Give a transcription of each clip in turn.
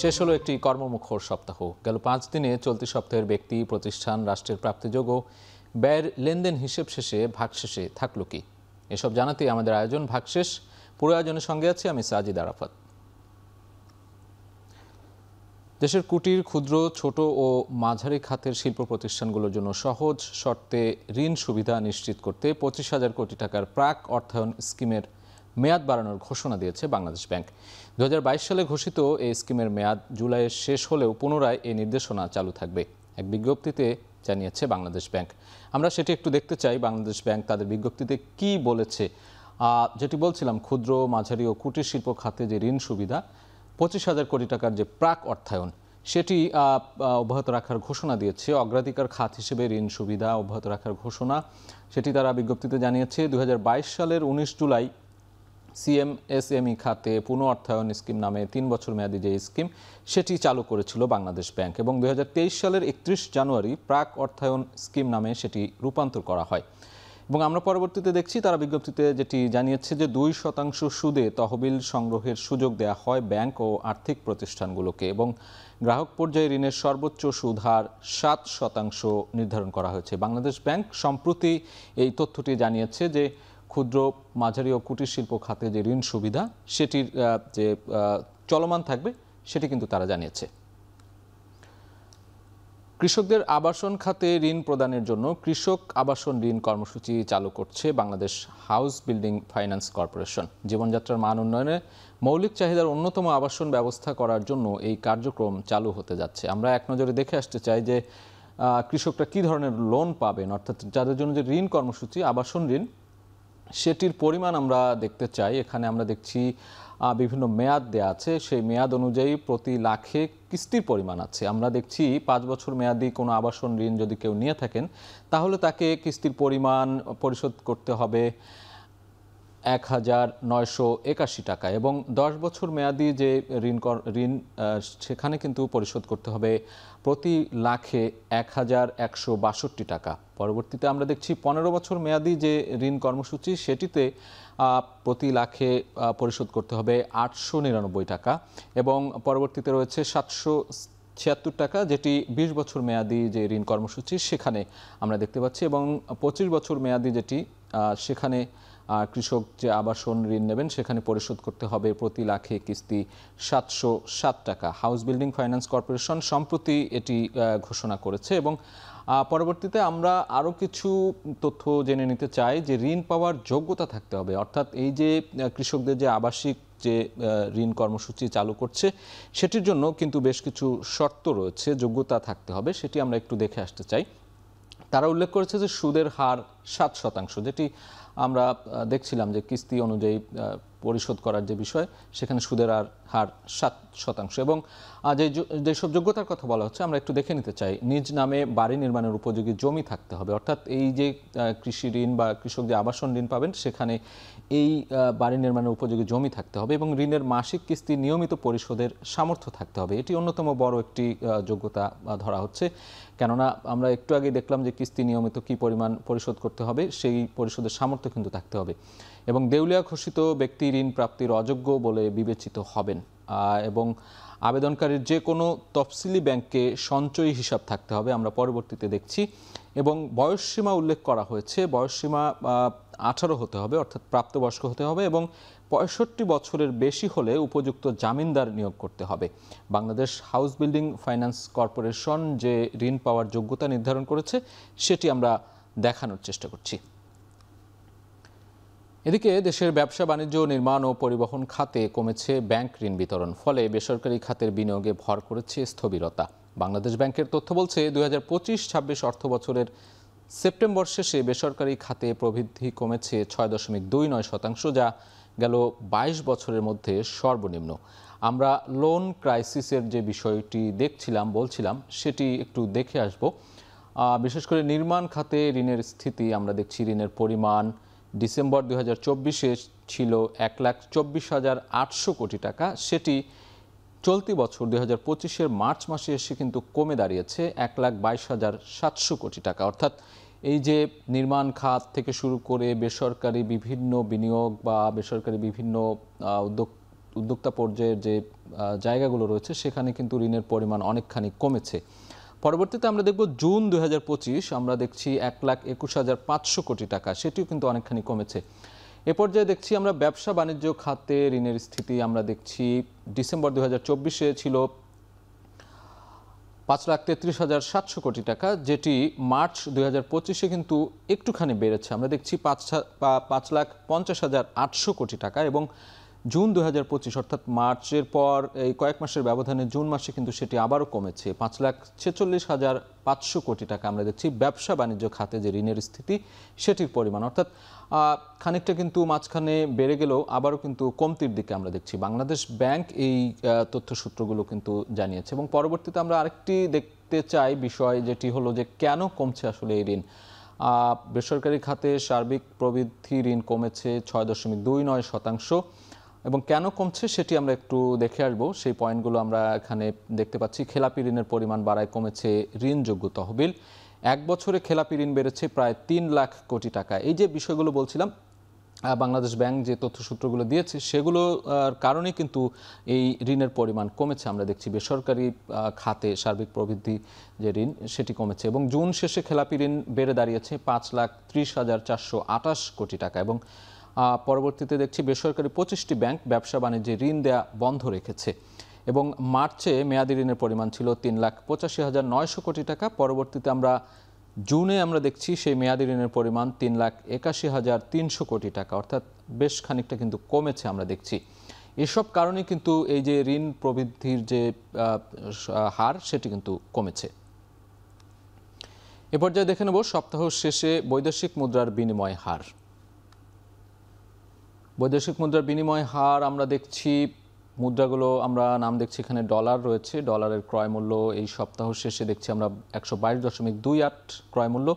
শেষ হলো একটি কর্মমুখর সপ্তাহ। গেল 5 দিনে চলতি সপ্তাহের ব্যক্তি, প্রতিষ্ঠান, রাষ্ট্রের প্রাপ্তিযোগ্য ব্যয়ের লেনদেন হিসেব শেষে ভাগশেষে থাকলো কি, এসব জানাতে আমাদের আয়োজন ভাগশেষ। পুরো আয়োজনের সঙ্গে আছি আমি সাজিদ আরাফাত। দেশের কুটির, ক্ষুদ্র, ছোট ও মাঝারি খাতের শিল্প প্রতিষ্ঠানগুলোর জন্য সহজ শর্তে ঋণ সুবিধা নিশ্চিত করতে 25,000 কোটি টাকার প্রাক অর্থায়ন স্কিমের মেয়াদ বাড়ানোর ঘোষণা দিয়েছে বাংলাদেশ ব্যাংক। 2022 সালে ঘোষিত এই স্কিমের মেয়াদ জুলাইয়ের শেষ হলেও পুনরায় এই নির্দেশনা চালু থাকবে, এক বিজ্ঞপ্তিতে জানিয়েছে বাংলাদেশ ব্যাংক। আমরা সেটি একটু দেখতে চাই, বাংলাদেশ ব্যাংক তাদের বিজ্ঞপ্তিতে কি বলেছে। যেটি বলছিলাম, ক্ষুদ্র, মাঝারি ও কুটির শিল্প খাতে যে ঋণ সুবিধা 25,000 কোটি টাকার যে প্রাক অর্থায়ন, সেটি অব্যাহত রাখার ঘোষণা দিয়েছে। অগ্রাধিকার খাত হিসেবে ঋণ সুবিধা অব্যাহত রাখার ঘোষণা, সেটি তারা বিজ্ঞপ্তিতে জানিয়েছে। 2022 সালের 19 জুলাই সিএমএসএমই খাতে পুনঃ অর্থায়ন স্কিম নামে 3 বছর মেয়াদী যে স্কিম, সেটি চালু করেছিল বাংলাদেশ ব্যাংক এবং 2023 সালের 31 জানুয়ারি প্রাক অর্থায়ন স্কিম নামে সেটি রূপান্তর করা হয়। এবং আমরা পরবর্তীতে দেখছি তারা বিজ্ঞপ্তিতে যেটি জানিয়েছে যে 2% সুদে তহবিল সংগ্রহের সুযোগ দেওয়া হয় ব্যাংক ও আর্থিক প্রতিষ্ঠানগুলোকে এবং গ্রাহক পর্যায়ে ঋণের সর্বোচ্চ সুদ হার 7% নির্ধারণ করা হয়েছে। বাংলাদেশ ব্যাংক সম্প্রতি এই তথ্যটি জানিয়েছে যে ক্ষুদ্র, মাঝারি ও কুটির শিল্প খাতে যে ঋণ সুবিধা, সেটির যে চলমান থাকবে সেটি কিন্তু তারা জানিয়েছে। কৃষকদের আবাসন খাতে ঋণ প্রদানের জন্য কৃষক আবাসন ঋণ কর্মসূচি চালু করছে Bangladesh house building finance corporation. জীবনযাত্রার মান উন্নয়নে মৌলিক চাহিদার অন্যতম আবাসন ব্যবস্থা করার জন্য এই কার্যক্রম চালু হতে যাচ্ছে। আমরা এক নজরে দেখে আসতে চাই যে কৃষকরা কী ধরনের লোন পাবেন, অর্থাৎ যাদের জন্য যে ঋণ কর্মসূচি আবাসন ঋণ, সেটির পরিমাণ আমরা দেখতে চাই। এখানে আমরা দেখছি বিভিন্ন মেয়াদ দেয়া আছে, সেই মেয়াদ অনুযায়ী প্রতি লাখে কিস্তির পরিমাণ আছে। আমরা দেখছি 5 বছর মেয়াদি কোনো আবাসন ঋণ যদি কেউ নিয়ে থাকেন, তাহলে তাকে কিস্তির পরিমাণ পরিশোধ করতে হবে 1,981 টাকা এবং 10 বছর মেয়াদি যে ঋণ সেখানে কিন্তু পরিশোধ করতে হবে প্রতি লাখে 1,162 টাকা। পরবর্তীতে আমরা দেখছি 15 বছর মেয়াদি যে ঋণ কর্মসূচি, সেটিতে প্রতি লাখে পরিশোধ করতে হবে 899 টাকা এবং পরবর্তীতে রয়েছে 776 টাকা, যেটি 20 বছর মেয়াদি যে ঋণ কর্মসূচি সেখানে আমরা দেখতে পাচ্ছি এবং 25 বছর মেয়াদি যেটি, সেখানে কৃষক যে আবাসন ঋণ নেবেন সেখানে পরিশোধ করতে হবে প্রতি লাখে কিস্তি 707 টাকা। হাউস বিল্ডিং ফাইন্যান্স কর্পোরেশন সম্প্রতি এটি ঘোষণা করেছে এবং পরবর্তীতে আমরা আরও কিছু তথ্য জেনে নিতে চাই যে ঋণ পাওয়ার যোগ্যতা থাকতে হবে, অর্থাৎ এই যে কৃষকদের যে আবাসিক যে ঋণ কর্মসূচি চালু করছে সেটির জন্য কিন্তু বেশ কিছু শর্ত রয়েছে, যোগ্যতা থাকতে হবে, সেটি আমরা একটু দেখে আসতে চাই। তারা উল্লেখ করেছে যে সুদের হার 7%, যেটি আমরা দেখছিলাম যে কিস্তি অনুযায়ী পরিশোধ করার যে বিষয়, সেখানে সুদের হার 7% এবং যেসব যোগ্যতার কথা বলা হচ্ছে আমরা একটু দেখে নিতে চাই। নিজ নামে বাড়ি নির্মাণের উপযোগী জমি থাকতে হবে, অর্থাৎ এই যে কৃষি ঋণ বা কৃষক যে আবাসন ঋণ পাবেন সেখানে এই বাড়ি নির্মাণের উপযোগী জমি থাকতে হবে এবং ঋণের মাসিক কিস্তি নিয়মিত পরিশোধের সামর্থ্য থাকতে হবে। এটি অন্যতম বড় একটি যোগ্যতা ধরা হচ্ছে, কেননা আমরা একটু আগে দেখলাম যে কিস্তি নিয়মিত কী পরিমাণ পরিশোধ করতে হবে, সেই পরিশোধের সামর্থ্য কিন্তু থাকতে হবে এবং দেউলিয়া ঘোষিত ব্যক্তি ঋণ প্রাপ্তির অযোগ্য বলে বিবেচিত হবেন এবং আবেদনকারীর যে কোনো তফসিলি ব্যাংকে সঞ্চয়ী হিসাব থাকতে হবে, আমরা পরবর্তীতে দেখছি। এবং বয়সসীমা উল্লেখ করা হয়েছে, বয়সসীমা 18 হতে হবে, অর্থাৎ প্রাপ্তবয়স্ক হতে হবে এবং 65 বছরের বেশি হলে উপযুক্ত জামিনদার নিয়োগ করতে হবে। Bangladesh house building finance corporation যে ঋণ পাওয়ার যোগ্যতা নির্ধারণ করেছে সেটি আমরা দেখানোর চেষ্টা করছি। এদিকে দেশের ব্যবসা, বাণিজ্য, নির্মাণ ও পরিবহন খাতে কমেছে ব্যাংক ঋণ বিতরণ, ফলে বেসরকারি খাতের বিনিয়োগে ভর করেছে স্থবিরতা। বাংলাদেশ ব্যাংকের তথ্য বলছে 2025-26 অর্থ বছরের সেপ্টেম্বর শেষে বেসরকারি খাতে প্রবৃদ্ধি কমেছে 6.29%, যা গেল 22 বছরের মধ্যে সর্বনিম্ন। আমরা লোন ক্রাইসিসের যে বিষয়টি বলছিলাম সেটি একটু দেখে আসব। বিশেষ করে নির্মাণ খাতে ঋণের স্থিতি আমরা দেখছি, ঋণের পরিমাণ ডিসেম্বর 2024-এ ছিল 1,24,800 কোটি টাকা, সেটি চলতি বছর 2025-এর মার্চ মাসে এসে কিন্তু কমে দাঁড়িয়েছে 1,22,700 কোটি টাকা। অর্থাৎ এই যে নির্মাণ খাত থেকে শুরু করে বেসরকারি বিভিন্ন বিনিয়োগ বা বেসরকারি বিভিন্ন উদ্যোগ উদ্যোক্তা পর্যায়ের যে জায়গাগুলো রয়েছে সেখানে কিন্তু ঋণের পরিমাণ অনেকখানি কমেছে। পরবর্তীতে আমরা দেখব জুন 2025 আমরা দেখছি 1,21,500 কোটি টাকা, সেটিও কিন্তু অনেকখানি কমেছে। এ পর্যায়ে দেখছি আমরা ব্যবসা বাণিজ্য খাতে ঋণের স্থিতি আমরা দেখছি ডিসেম্বর 2024-এ ছিল 5,33,700 কোটি টাকা, যেটি মার্চ 2025-এ কিন্তু একটুখানি বেড়েছে। আমরা দেখছি 5,50,800 কোটি টাকা এবং জুন 2025 অর্থাৎ মার্চের পর এই কয়েক মাসের ব্যবধানে জুন মাসে কিন্তু সেটি আবারও কমেছে। 5,46,500 কোটি টাকা আমরা দেখছি ব্যবসা বাণিজ্য খাতে যে ঋণের স্থিতি সেটির পরিমাণ, অর্থাৎ খানিকটা কিন্তু মাঝখানে বেড়ে গেলেও আবারও কিন্তু কমতির দিকে আমরা দেখছি। বাংলাদেশ ব্যাংক এই তথ্যসূত্রগুলো কিন্তু জানিয়েছে। এবং পরবর্তীতে আমরা আরেকটি দেখতে চাই বিষয়, যেটি হলো যে কেন কমছে আসলে এই ঋণ। বেসরকারি খাতে সার্বিক প্রবৃদ্ধি ঋণ কমেছে 6.29%। এবং কেন কমছে সেটি আমরা একটু দেখে আসবো। সেই পয়েন্টগুলো আমরা এখানে দেখতে পাচ্ছি। খেলাপি ঋণের পরিমাণ বাড়ায় কমেছে ঋণযোগ্য তহবিল। এক বছরে খেলাপি ঋণ বেড়েছে প্রায় 3 লাখ কোটি টাকা। এই যে বিষয়গুলো বলছিলাম, বাংলাদেশ ব্যাংক যে তথ্যসূত্রগুলো দিয়েছে সেগুলোর কারণে কিন্তু এই ঋণের পরিমাণ কমেছে। আমরা দেখছি বেসরকারি খাতে সার্বিক প্রবৃদ্ধি যে ঋণ সেটি কমেছে এবং জুন শেষে খেলাপি ঋণ বেড়ে দাঁড়িয়েছে 5,30,428 কোটি টাকা। এবং পরবর্তীতে দেখছি বেসরকারি 25টি ব্যাংক ব্যবসা বাণিজ্যে ঋণ দেয়া বন্ধ রেখেছে এবং মার্চে মেয়াদি ঋণের পরিমাণ ছিল 3,85,900 কোটি টাকা। পরবর্তীতে আমরা জুনে আমরা দেখছি সেই মেয়াদি ঋণের পরিমাণ 3,81,300 কোটি টাকা, অর্থাৎ বেশ খানিকটা কিন্তু কমেছে আমরা দেখছি। এসব কারণে কিন্তু এই যে ঋণ প্রবৃদ্ধির যে হার সেটি কিন্তু কমেছে। এ পর্যায়ে দেখে নেব সপ্তাহ শেষে বৈদেশিক মুদ্রার বিনিময় হার। বৈদেশিক মুদ্রার বিনিময় হার আমরা দেখছি, মুদ্রাগুলো আমরা নাম দেখছি এখানে ডলার রয়েছে। ডলারের ক্রয় মূল্য এই সপ্তাহ শেষে দেখছি আমরা 122.28 ক্রয় মূল্য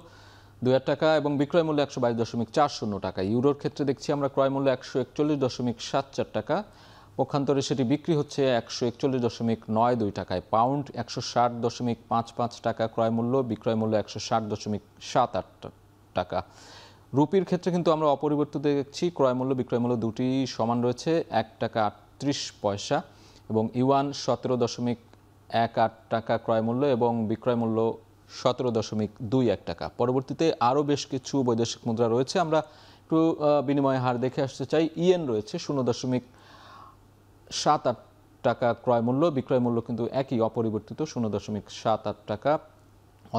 2 টাকা এবং বিক্রয় মূল্য 122.40 টাকা। ইউরোর ক্ষেত্রে দেখছি আমরা ক্রয় মূল্য 141.74 টাকা, পক্ষান্তরে সেটি বিক্রি হচ্ছে 141.92 টাকায়। পাউন্ড 160.55 টাকা ক্রয় মূল্য, বিক্রয় মূল্য 160.78 টাকা। রুপির ক্ষেত্রে কিন্তু আমরা অপরিবর্তিত দেখছি, ক্রয় মূল্য বিক্রয় মূল্য দুটি সমান রয়েছে, 1 টাকা 38 পয়সা এবং ইউয়ান 17.18 টাকা ক্রয় মূল্য এবং বিক্রয় মূল্য 17.21 টাকা। পরবর্তীতে আরও বেশ কিছু বৈদেশিক মুদ্রা রয়েছে, আমরা একটু বিনিময় হার দেখে আসতে চাই। ইয়েন রয়েছে 0.78 টাকা ক্রয় মূল্য, বিক্রয় মূল্য কিন্তু একই অপরিবর্তিত 0.78 টাকা।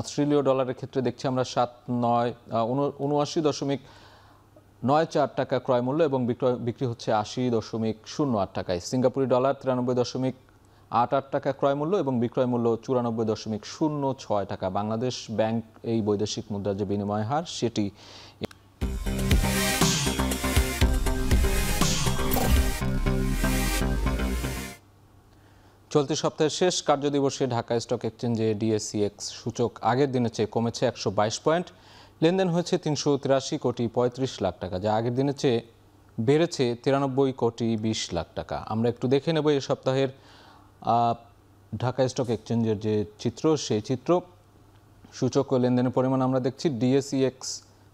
অস্ট্রেলীয় ডলারের ক্ষেত্রে দেখছি আমরা 79.94 টাকা ক্রয় মূল্য এবং বিক্রি হচ্ছে 80.08 টাকায়। সিঙ্গাপুরি ডলার 93.88 টাকা ক্রয় মূল্য এবং বিক্রয় মূল্য 94.06 টাকা। বাংলাদেশ ব্যাংক এই বৈদেশিক মুদ্রার যে বিনিময় হার সেটি। চলতি সপ্তাহের শেষ কার্যদিবসে ঢাকা স্টক এক্সচেঞ্জে ডিএসইএক্স সূচক আগের দিনের চেয়ে কমেছে 122 পয়েন্ট। লেনদেন হয়েছে 383 কোটি 35 লাখ টাকা, যা আগের দিনের চেয়ে বেড়েছে 93 কোটি 20 লাখ টাকা। আমরা একটু দেখে নেব এই সপ্তাহের ঢাকা স্টক এক্সচেঞ্জের যে চিত্র, সেই চিত্র। সূচক ও লেনদেনের পরিমাণ আমরা দেখছি ডিএসইএক্স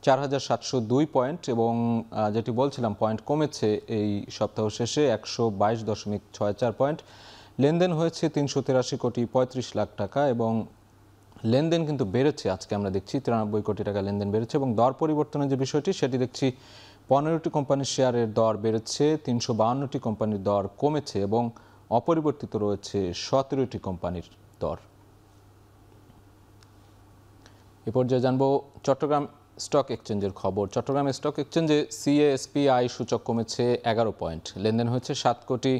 4,702 পয়েন্ট এবং যেটি বলছিলাম পয়েন্ট কমেছে এই সপ্তাহ শেষে 122.64 পয়েন্ট। লেনদেন হয়েছে 383 কোটি 35 লাখ টাকা এবং লেনদেন কিন্তু বেড়েছে। আজকে আমরা দেখছি 93 কোটি টাকা লেনদেন বেড়েছে এবং দর পরিবর্তনের যে বিষয়টি সেটি দেখছি 15টি কোম্পানির শেয়ারের দর বেড়েছে, 352টি কোম্পানির দর কমেছে এবং অপরিবর্তিত রয়েছে 17টি কোম্পানির দর। এ পর্যায়ে জানবো চট্টগ্রাম স্টক এক্সচেঞ্জের খবর। চট্টগ্রাম স্টক এক্সচেঞ্জে সিএএসপিআই সূচক কমেছে 11 পয়েন্ট। লেনদেন হয়েছে 7 কোটি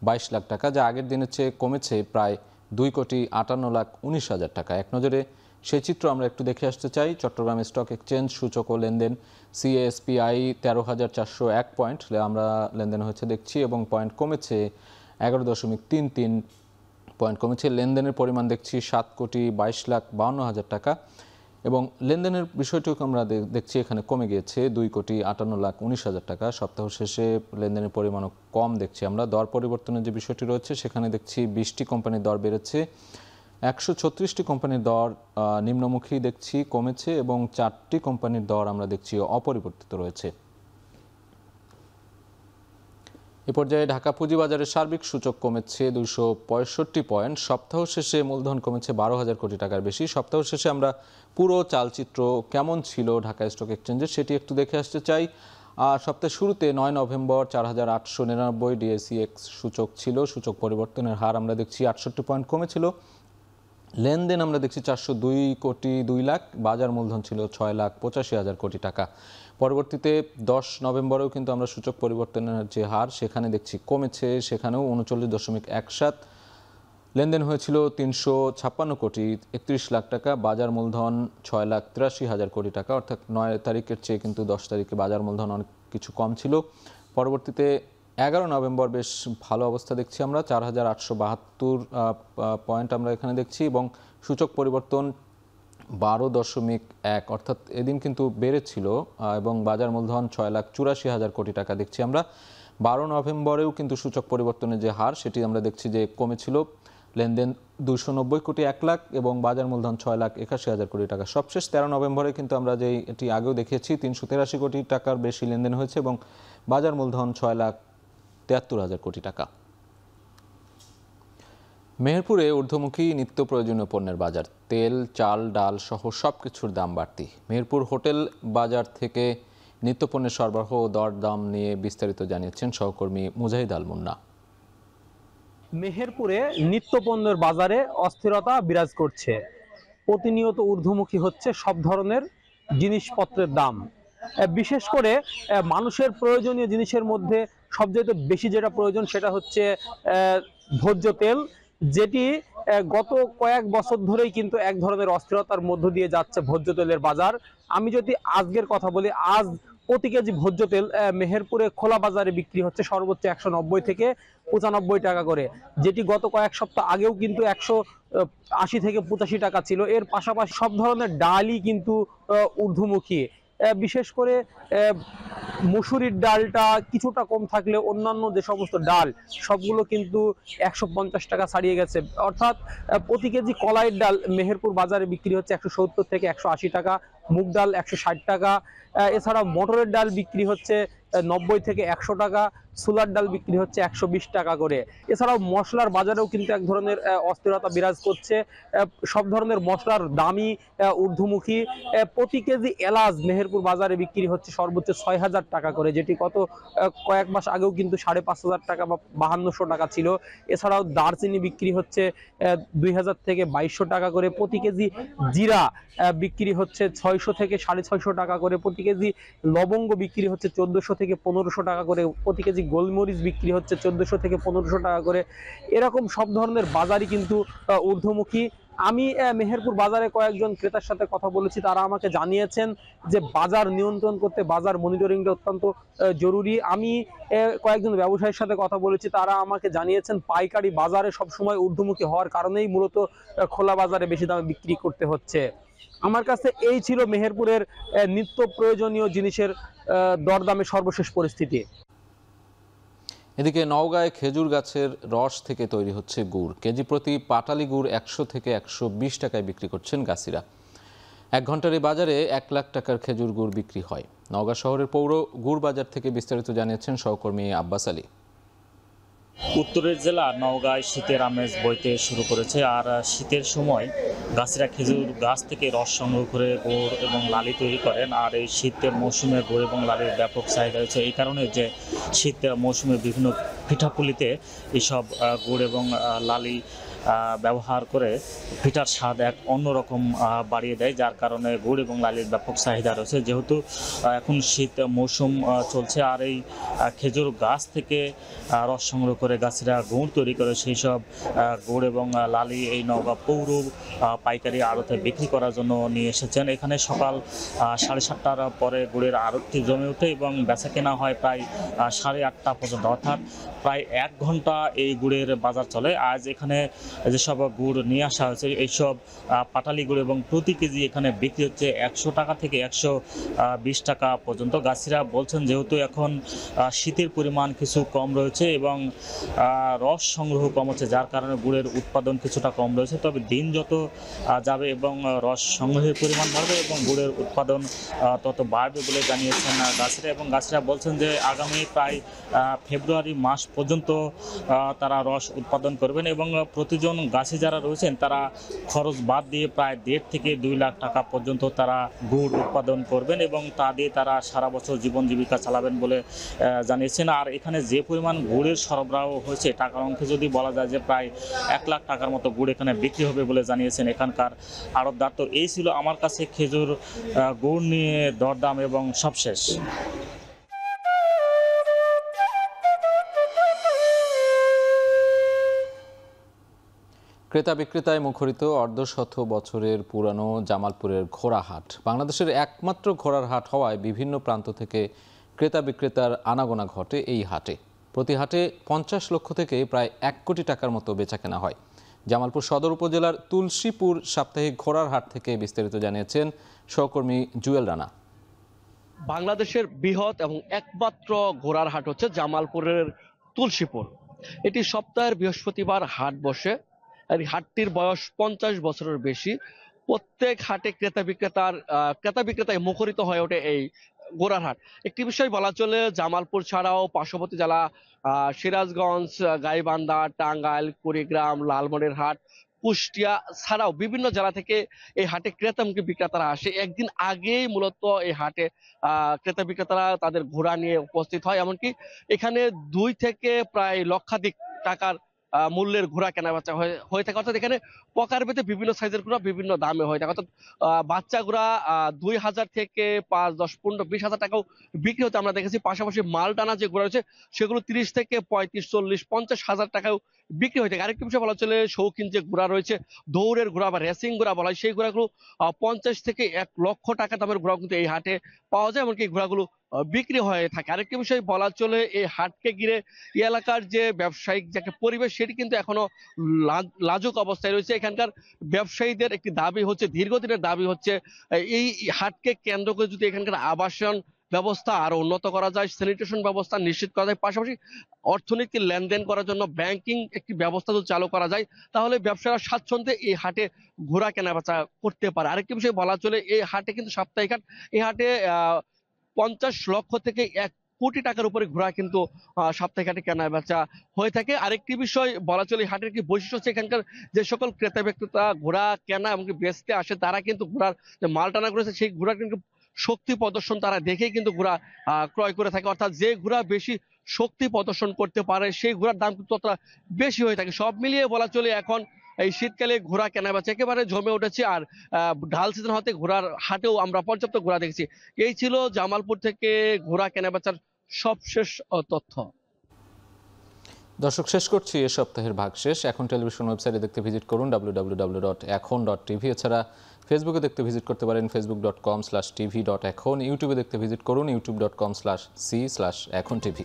22 লাখ টাকা, যা আগের দিনের চেয়ে কমেছে প্রায় 2 কোটি 58,19 হাজার টাকা। এক নজরে সেই চিত্র আমরা একটু দেখে আসতে চাই। চট্টগ্রাম স্টক এক্সচেঞ্জ সূচক ও লেনদেন সিএএসপিআই 13,401 পয়েন্ট আমরা লেনদেন হয়েছে দেখছি এবং পয়েন্ট কমেছে 11.33 পয়েন্ট কমেছে। লেনদেনের পরিমাণ দেখছি 7 কোটি 22 লাখ 52 হাজার টাকা এবং লেনদেনের বিষয়টিও আমরা দেখছি এখানে কমে গিয়েছে 2 কোটি 58,19 হাজার টাকা। সপ্তাহ শেষে লেনদেনের পরিমাণও কম দেখছি আমরা। দর পরিবর্তনের যে বিষয়টি রয়েছে সেখানে দেখছি 20টি কোম্পানির দর বেড়েছে, 136টি কোম্পানির দর নিম্নমুখী দেখছি কমেছে এবং 4টি কোম্পানির দর আমরা দেখছি অপরিবর্তিত রয়েছে। এ পর্যায়ে ঢাকা পুঁজিবাজারের সার্বিক সূচক কমেছে 265 পয়েন্ট। সপ্তাহ শেষে মূলধন কমেছে 12,000 কোটি টাকার বেশি। সপ্তাহ শেষে আমরা পুরো চালচিত্র কেমন ছিল ঢাকা স্টক এক্সচেঞ্জের সেটি একটু দেখে আসতে চাই। সপ্তাহের শুরুতে 9 নভেম্বর 4,899 ডিএসইএক্স সূচক ছিল। সূচক পরিবর্তনের হার আমরা দেখছি 68 পয়েন্ট কমেছিল। লেনদেন আমরা দেখছি 402 কোটি 2 লাখ। বাজার মূলধন ছিল 6,85,000 কোটি টাকা। পরবর্তীতে 10 নভেম্বরেও কিন্তু আমরা সূচক পরিবর্তনের যে হার সেখানে দেখছি কমেছে, সেখানেও 39.17। লেনদেন হয়েছিল 356 কোটি 31 লাখ টাকা। বাজার মূলধন 6,83,000 কোটি টাকা, অর্থাৎ 9 তারিখের চেয়ে কিন্তু 10 তারিখে বাজার মূলধন অনেক কিছু কম ছিল। পরবর্তীতে 11 নভেম্বর বেশ ভালো অবস্থা দেখছি আমরা, 4,872 পয়েন্ট আমরা এখানে দেখছি এবং সূচক পরিবর্তন 12.1, অর্থাৎ এদিন কিন্তু বেড়েছিল এবং বাজার মূলধন 6,84,000 কোটি টাকা দেখছি আমরা। 12 নভেম্বরেও কিন্তু সূচক পরিবর্তনের যে হার সেটি আমরা দেখছি যে কমেছিল। লেনদেন 290 কোটি 1 লাখ এবং বাজার মূলধন 6,81,000 কোটি টাকা। সবশেষ 13 নভেম্বরে কিন্তু আমরা যে এটি আগেও দেখিয়েছি 383 কোটি টাকার বেশি লেনদেন হয়েছে এবং বাজার মূলধন 6,73,000 কোটি টাকা। মেহেরপুরে ঊর্ধ্বমুখী নিত্য প্রয়োজনীয় পণ্যের বাজার। তেল, চাল, ডাল সহ সব কিছুর দাম বাড়তি। মেহেরপুর হোটেল বাজার থেকে নিত্যপণ্যের সরবরাহ ও দরদাম নিয়ে বিস্তারিত জানিয়েছেন সহকর্মী মুজাহিদ আল মুন্না। মেহেরপুরে নিত্যপণ্যের বাজারে অস্থিরতা বিরাজ করছে। প্রতিনিয়ত ঊর্ধ্বমুখী হচ্ছে সব ধরনের জিনিসপত্রের দাম। বিশেষ করে মানুষের প্রয়োজনীয় জিনিসের মধ্যে সবচেয়ে বেশি যেটা প্রয়োজন সেটা হচ্ছে ভোজ্য তেল, যেটি গত কয়েক বছর ধরেই কিন্তু এক ধরনের অস্থিরতার মধ্য দিয়ে যাচ্ছে ভোজ্য তেলের বাজার। আমি যদি আজকের কথা বলি, আজ প্রতি কেজি ভোজ্য তেল মেহেরপুরে খোলা বাজারে বিক্রি হচ্ছে সর্বোচ্চ 190 থেকে 95 টাকা করে, যেটি গত কয়েক সপ্তাহ আগেও কিন্তু 180 থেকে 85 টাকা ছিল। এর পাশাপাশি সব ধরনের ডালই কিন্তু ঊর্ধ্বমুখী। বিশেষ করে মসুরির ডালটা কিছুটা কম থাকলে অন্যান্য যে সমস্ত ডাল সবগুলো কিন্তু 150 টাকা ছাড়িয়ে গেছে। অর্থাৎ প্রতি কেজি কলাইয়ের ডাল মেহেরপুর বাজারে বিক্রি হচ্ছে 170 থেকে 180 টাকা, মুগ ডাল 160 টাকা। এছাড়া মটরের ডাল বিক্রি হচ্ছে 90 থেকে 100 টাকা, ছোলার ডাল বিক্রি হচ্ছে 120 টাকা করে। এছাড়াও মশলার বাজারেও কিন্তু এক ধরনের অস্থিরতা বিরাজ করছে। সব ধরনের মশলার দামই ঊর্ধ্বমুখী। প্রতি কেজি এলাচ মেহেরপুর বাজারে বিক্রি হচ্ছে সর্বোচ্চ 6,000 টাকা করে, যেটি গত কয়েক মাস আগেও কিন্তু 5,500 টাকা বা 5200 টাকা ছিল। এছাড়াও দারচিনি বিক্রি হচ্ছে 2,000 থেকে 2,200 টাকা করে। প্রতি কেজি জিরা বিক্রি হচ্ছে 600 থেকে 650 টাকা করে। প্রতি কেজি লবঙ্গ বিক্রি হচ্ছে 1400 থেকে 1500 টাকা করে। প্রতি কেজি গোলমরিচ বিক্রি হচ্ছে 1400 থেকে 1500 টাকা করে। এরকম সব ধরনের বাজারই কিন্তু ঊর্ধ্বমুখী। আমি মেহেরপুর বাজারে কয়েকজন ক্রেতার সাথে কথা বলেছি, তারা আমাকে জানিয়েছেন যে বাজার নিয়ন্ত্রণ করতে বাজার মনিটরিংটা অত্যন্ত জরুরি। আমি কয়েকজন ব্যবসায়ীর সাথে কথা বলেছি, তারা আমাকে জানিয়েছেন পাইকারি বাজারে সবসময় ঊর্ধ্বমুখী হওয়ার কারণেই মূলত খোলা বাজারে বেশি দামে বিক্রি করতে হচ্ছে। আমার কাছে এই ছিল মেহেরপুরের নিত্য প্রয়োজনীয় জিনিসের দরদামের সর্বশেষ পরিস্থিতি। এদিকে নওগাঁয় খেজুর গাছের রস থেকে তৈরি হচ্ছে গুড়। কেজি প্রতি পাটালি গুড় 100 থেকে 120 টাকায় বিক্রি করছেন গাছিরা। 1 ঘন্টার এই বাজারে 1 লাখ টাকার খেজুর গুড় বিক্রি হয়। নওগাঁ শহরের পৌর গুড় বাজার থেকে বিস্তারিত জানিয়েছেন সহকর্মী আব্বাস আলী। উত্তরের জেলা নওগাঁয় শীতের আমেজ বইতে শুরু করেছে। আর শীতের সময় গাছেরা খেজুর গাছ থেকে রস সংগ্রহ করে গুড় এবং লালি তৈরি করেন। আর এই শীতের মৌসুমে গুড় এবং লালির ব্যাপক চাহিদা রয়েছে, এই কারণে যে শীত মৌসুমে বিভিন্ন পিঠাপুলিতে এইসব গুড় এবং লালি ব্যবহার করে পিঠার স্বাদ এক অন্যরকম বাড়িয়ে দেয়, যার কারণে গুড় এবং লালির ব্যাপক চাহিদা রয়েছে। যেহেতু এখন শীত মৌসুম চলছে আর এই খেজুর গাছ থেকে রস সংগ্রহ করে গাছেরা গুড় তৈরি করে, সেই সব গুড় এবং লালি এই নওগাঁ পৌর পাইকারি আড়তে বিক্রি করার জন্য নিয়ে এসেছেন। এখানে সকাল 7:30টার পরে গুড়ের আড়তটি জমে ওঠে এবং বেচা কেনা হয় প্রায় 8:30 পর্যন্ত, অর্থাৎ প্রায় 1 ঘন্টা এই গুড়ের বাজার চলে। আজ এখানে যেসব গুড় নিয়ে আসা হয়েছে এইসব পাটালি গুড় এবং প্রতি কেজি এখানে বিক্রি হচ্ছে 100 টাকা থেকে 120 টাকা পর্যন্ত। গাছিরা বলছেন যেহেতু এখন শীতের পরিমাণ কিছু কম রয়েছে এবং রস সংগ্রহ কম হচ্ছে, যার কারণে গুড়ের উৎপাদন কিছুটা কম রয়েছে। তবে দিন যত যাবে এবং রস সংগ্রহের পরিমাণ বাড়বে এবং গুড়ের উৎপাদন তত বাড়বে বলে জানিয়েছেন গাছিরা। এবং গাছিরা বলছেন যে আগামী প্রায় ফেব্রুয়ারি মাস পর্যন্ত তারা রস উৎপাদন করবেন এবং প্রতিজন গাছি যারা রয়েছেন তারা খরচ বাদ দিয়ে প্রায় 1.5 থেকে 2 লাখ টাকা পর্যন্ত তারা গুড় উৎপাদন করবেন এবং তা দিয়ে তারা সারা বছর জীবন জীবিকা চালাবেন বলে জানিয়েছেন। আর এখানে যে পরিমাণ গুড়ের সরবরাহ হয়েছে টাকার অঙ্কে যদি বলা যায় যে প্রায় 1 লাখ টাকার মতো গুড় এখানে বিক্রি হবে বলে জানিয়েছেন এখানকার আড়তদার। তো এই ছিল আমার কাছে খেজুর গুড় নিয়ে দরদাম এবং সবশেষ। ক্রেতা বিক্রেতায় মুখরিত অর্ধশত বছরের পুরানো জামালপুরের ঘোড়াহাট বাংলাদেশের একমাত্র ঘোড়ার হাট হওয়ায় বিভিন্ন প্রান্ত থেকে ক্রেতা বিক্রেতার আনাগোনা ঘটে এই হাটে। প্রতি হাটে 50 লক্ষ থেকে প্রায় 1 কোটি টাকার মতো বেচাকেনা হয়। জামালপুর সদর উপজেলার তুলসীপুর সাপ্তাহিক ঘোড়ার হাট থেকে বিস্তারিত জানিয়েছেন সহকর্মী জুয়েল রানা। বাংলাদেশের বৃহৎ এবং একমাত্র ঘোড়ার হাট হচ্ছে জামালপুরের তুলসীপুর। এটি সপ্তাহের বৃহস্পতিবার হাট বসে। এই হাটটির বয়স 50 বছরের বেশি। প্রত্যেক হাটে ক্রেতা বিক্রেতায় মুখরিত হয়ে ওঠে এই ঘোড়ার হাট। একটি বিষয় বলা চলে, জামালপুর ছাড়াও পার্শ্ববর্তী জেলা সিরাজগঞ্জ, গাইবান্ধা, টাঙ্গাইল, কুড়িগ্রাম, লালমনিরহাট, কুষ্টিয়া ছাড়াও বিভিন্ন জেলা থেকে এই হাটে ক্রেতামুখী বিক্রেতারা আসে। একদিন আগেই মূলত এই হাটে ক্রেতা বিক্রেতারা তাদের ঘোড়া নিয়ে উপস্থিত হয়। এমনকি এখানে 2 থেকে প্রায় লক্ষাধিক টাকার মূল্যের ঘোড়া কেনা বেচা হয়ে থাকে। অর্থাৎ এখানে প্রকারভেদে বিভিন্ন সাইজের ঘোড়া বিভিন্ন দামে হয়ে থাকে। অর্থাৎ বাচ্চা ঘোড়া 2,000 থেকে 5, 10, 15, 20,000 টাকাও বিক্রি হতে আমরা দেখেছি। পাশাপাশি মাল টানা যে ঘোড়া রয়েছে সেগুলো 30 থেকে 35, 40, 50,000 টাকাও বিক্রি হয়ে থাকে। আরেকটি বিষয় বলা চলে, শৌখিন যে ঘোড়া রয়েছে, দৌড়ের ঘোড়া বা রেসিং ঘোড়া বলা হয়, সেই ঘোড়াগুলো 50 থেকে 1 লক্ষ টাকা দামের ঘোড়া কিন্তু এই হাটে পাওয়া যায়। এমনকি এই ঘোড়াগুলো বিক্রি হয়ে থাকে। আরেকটি বিষয় বলা চলে, এই হাটকে ঘিরে এই এলাকার যে ব্যবসায়িক যে একটা পরিবেশ সেটি কিন্তু এখনো লাজুক অবস্থায় রয়েছে। এখানকার ব্যবসায়ীদের একটি দাবি হচ্ছে, দীর্ঘদিনের দাবি হচ্ছে, এই হাটকে কেন্দ্র করে যদি এখানকার আবাসন ব্যবস্থা আরো উন্নত করা যায়, স্যানিটেশন ব্যবস্থা নিশ্চিত করা যায়, পাশাপাশি অর্থনীতি লেনদেন করার জন্য ব্যাংকিং একটি ব্যবস্থা যদি চালু করা যায়, তাহলে ব্যবসায়ীরা স্বাচ্ছন্দ্যে এই হাটে ঘোড়া কেনা বেচা করতে পারে। আরেকটি বিষয় বলা চলে, এই হাটে কিন্তু সাপ্তাহিক হাট। এই হাটে 50 লক্ষ থেকে 1 কোটি টাকার উপরে ঘোড়া কিন্তু সাপ্তাহিক হাটে কেনা বেচা হয়ে থাকে। আরেকটি বিষয় বলা চলে, হাটের একটি বৈশিষ্ট্য হচ্ছে, এখানকার যে সকল ক্রেতা বিক্রেতা ঘোড়া কেনা এবং বেচতে আসে তারা কিন্তু ঘোড়ার যে মাল টানা করেছে সেই ঘোড়া কিন্তু শক্তি প্রদর্শন তারা দেখেই কিন্তু ঘোড়া ক্রয় করে থাকে। অর্থাৎ যে ঘোড়া বেশি শক্তি প্রদর্শন করতে পারে সেই ঘোড়ার দাম কিন্তু ততটা বেশি হয়ে থাকে। সব মিলিয়ে বলা চলে, এখন এই শীতকালে ঘোড়া কেনাবেচা একেবারে জমে উঠেছে। আর ঢাল সিজন হতে ঘোড়ার হাটেও আমরা পর্যাপ্ত ঘোড়া দেখেছি। এই ছিল জামালপুর থেকে ঘোড়া কেনাবেচার সবশেষ তথ্য। দর্শক, শেষ করছি এ সপ্তাহের ভাগশেষ। এখন টেলিভিশন ওয়েবসাইটে দেখতে ভিজিট করুন www.ekhon.tv। এছাড়া ফেসবুকে দেখতে ভিজিট করতে পারেন facebook.com/tv.ekhon। ইউটিউবে দেখতে ভিজিট করুন youtube.com/c/ekhontv।